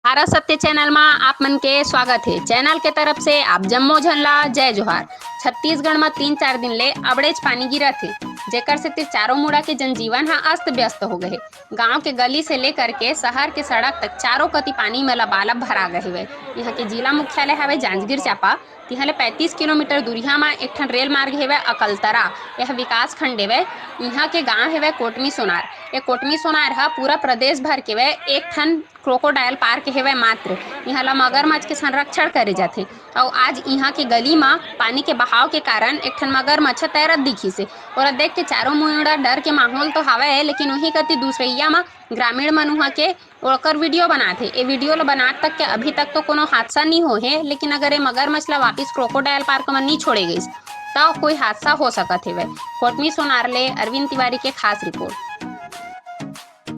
भारत सत्य चैनल में आप मन के स्वागत है। चैनल के तरफ से आप जम्मो झन ला जय जोहार। छत्तीसगढ़ में 3-4 दिन ले अबड़ेच पानी गिरत है, जेकर से चारों मुड़ा के जनजीवन हा अस्त व्यस्त हो गए। गांव के गली से लेकर के शहर के सड़क तक चारों कति पानी में लबालब भरा गए हुए। यहाँ के जिला मुख्यालय हवे जांजगीर चांपा। तिहा ले 35 किलोमीटर दूरिया में एक ठन रेल मार्ग हेवे अकलतरा। यह विकास खंड हेवे। यहाँ के गांव हेवे कोटमी सोनार। ये कोटमी सोनार हा पूरा प्रदेश भर के वे एक ठन क्रोकोडाइल पार्क हेवे मात्र। यहाँ ला मगरमच्छ के संरक्षण करे जाथे। और आज यहाँ के गली में पानी के बहाव के कारण एक ठन मगरमच्छ तैरत दिखी से और देख के चारों मुड़ा डर के माहौल तो हवे, लेकिन वही कति दूसरैया में ग्रामीण मन वहाँ के ओकर वीडियो बनाथे। ये वीडियो ला बना तक के अभी तक तो कोनो हादसा नहीं हो है, लेकिन अगर ये मगरमच्छ ला वापिस क्रोकोडाइल पार्क में नहीं छोड़े गई तो कोई हादसा हो सकत हेवे। कोटमी सोनार ले अरविंद तिवारी के खास रिपोर्ट।